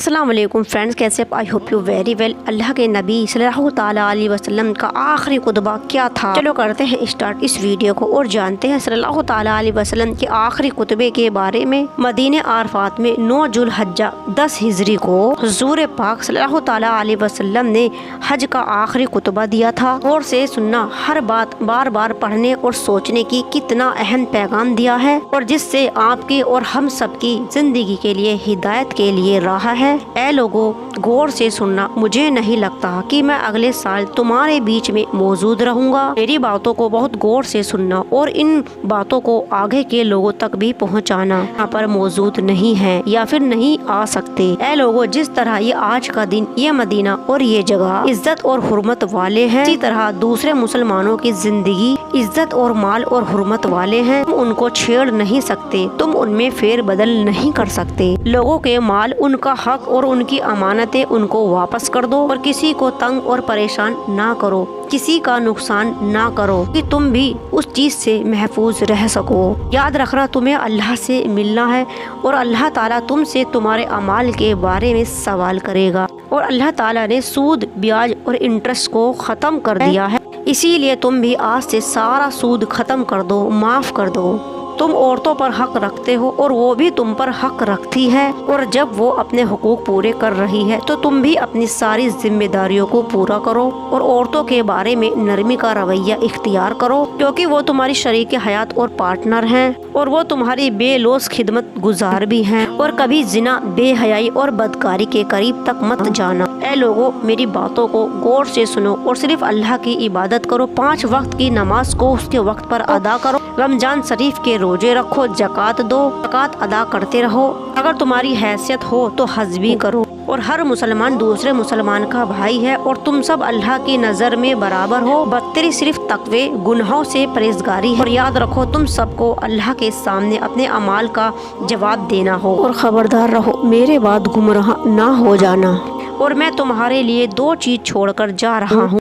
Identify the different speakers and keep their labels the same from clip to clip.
Speaker 1: अस्सलाम वालेकुम फ्रेंड्स, कैसे आप? I hope you very well. अल्लाह के नबी सल्लल्लाहु ताला अलैहि वसल्लम का आखिरी खुतबा क्या था? चलो करते हैं स्टार्ट इस वीडियो को और जानते हैं सल्लल्लाहु ताला अलैहि वसल्लम के आखिरी खुतबे के बारे में। मदीने आरफात में 9 जुल्हज्जा 10 हिजरी को हुजूर पाक सल्लल्लाहु ताला अलैहि वसल्लम ने हज का आखिरी खुतबा दिया था। और से सुनना, हर बात बार बार पढ़ने और सोचने की कितना अहम पैगाम दिया है और जिससे आपकी और हम सबकी जिंदगी के लिए हिदायत के लिए राह है। ऐ लोगों, गौर से सुनना, मुझे नहीं लगता कि मैं अगले साल तुम्हारे बीच में मौजूद रहूंगा। मेरी बातों को बहुत गौर से सुनना और इन बातों को आगे के लोगों तक भी पहुंचाना। यहाँ पर मौजूद नहीं है या फिर नहीं आ सकते। ऐ लोगों, जिस तरह ये आज का दिन, ये मदीना और ये जगह इज्जत और हुर्मत वाले हैं, इसी तरह दूसरे मुसलमानों की जिंदगी इज्जत और माल और हुर्मत वाले हैं। तुम उनको छेड़ नहीं सकते, तुम उनमें फेर बदल नहीं कर सकते। लोगों के माल, उनका हक और उनकी अमानतें उनको वापस कर दो और किसी को तंग और परेशान ना करो, किसी का नुकसान ना करो कि तुम भी उस चीज से महफूज रह सको। याद रखना, तुम्हें अल्लाह से मिलना है और अल्लाह ताला तुमसे तुम्हारे अमाल के बारे में सवाल करेगा। और अल्लाह ताला ने सूद, ब्याज और इंटरेस्ट को खत्म कर दिया है, इसीलिए तुम भी आज से सारा सूद खत्म कर दो, माफ कर दो। तुम औरतों पर हक रखते हो और वो भी तुम पर हक रखती है, और जब वो अपने हुकूक पूरे कर रही है तो तुम भी अपनी सारी जिम्मेदारियों को पूरा करो और औरतों के बारे में नरमी का रवैया इख्तियार करो, क्योंकि वो तुम्हारी शरीक हयात और पार्टनर हैं और वो तुम्हारी बेलौस खिदमत गुजार भी हैं। और कभी जिना, बेहयाई और बदकारी के करीब तक मत जाना। ऐ लोगों, मेरी बातों को गौर से सुनो और सिर्फ अल्लाह की इबादत करो। 5 वक्त की नमाज को उसके वक्त पर अदा करो। रमजान शरीफ के रोजे रखो, जकात दो, जकात अदा करते रहो। अगर तुम्हारी हैसियत हो तो हज भी करो। और हर मुसलमान दूसरे मुसलमान का भाई है और तुम सब अल्लाह की नज़र में बराबर हो। बदतरी सिर्फ तकवे, गुनाहों से परहेजगारी है। और याद रखो, तुम सबको अल्लाह के सामने अपने अमाल का जवाब देना हो। और खबरदार रहो, मेरे बाद गुमराह ना हो जाना। और मैं तुम्हारे लिए 2 चीज छोड़कर जा रहा हूँ,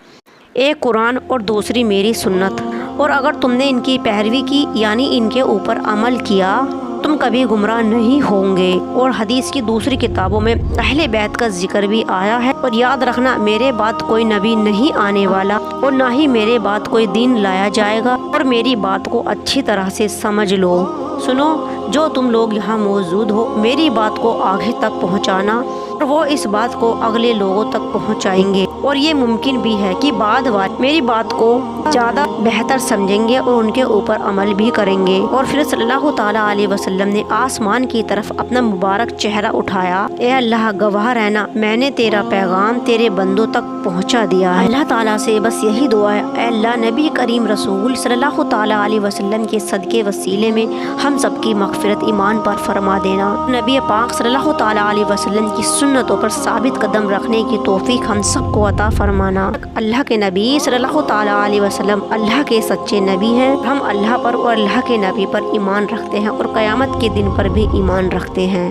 Speaker 1: एक कुरान और दूसरी मेरी सुन्नत। और अगर तुमने इनकी पैरवी की, यानी इनके ऊपर अमल किया, तुम कभी गुमराह नहीं होंगे। और हदीस की दूसरी किताबों में अहले बैत का जिक्र भी आया है। और याद रखना, मेरे बाद कोई नबी नहीं आने वाला और ना ही मेरे बाद कोई दीन लाया जाएगा। और मेरी बात को अच्छी तरह से समझ लो। सुनो, जो तुम लोग यहाँ मौजूद हो, मेरी बात को आगे तक पहुँचाना और वो इस बात को अगले लोगों तक पहुँचाएंगे। और ये मुमकिन भी है कि बाद वाले मेरी बात को ज़्यादा बेहतर समझेंगे और उनके ऊपर अमल भी करेंगे। और फिर सल्लल्लाहु ताला अलैहि वसल्लम ने आसमान की तरफ अपना मुबारक चेहरा उठाया। ए अल्लाह, गवाह रहना, मैंने तेरा पैगाम तेरे बंदों तक पहुँचा दिया है। अल्लाह ताला से बस यही दुआ है, ए अल्लाह, नबी करीम रसूल सल्लल्लाहु ताला अलैहि वसल्लम के सदके वसीले में हम सबकी मग़फ़िरत ईमान पर फरमा देना। नबी पाक सल्लल्लाहु ताला अलैहि वसल्लम की सुन्नतों पर साबित कदम रखने की तौफीक हम सबको अता फरमाना। अल्लाह के नबी सल्लल्लाहु ताला अलैहि वसल्लम अल्लाह के सच्चे नबी हैं। हम अल्लाह पर और अल्लाह के नबी पर ईमान रखते हैं और क़यामत के दिन पर भी ईमान रखते हैं।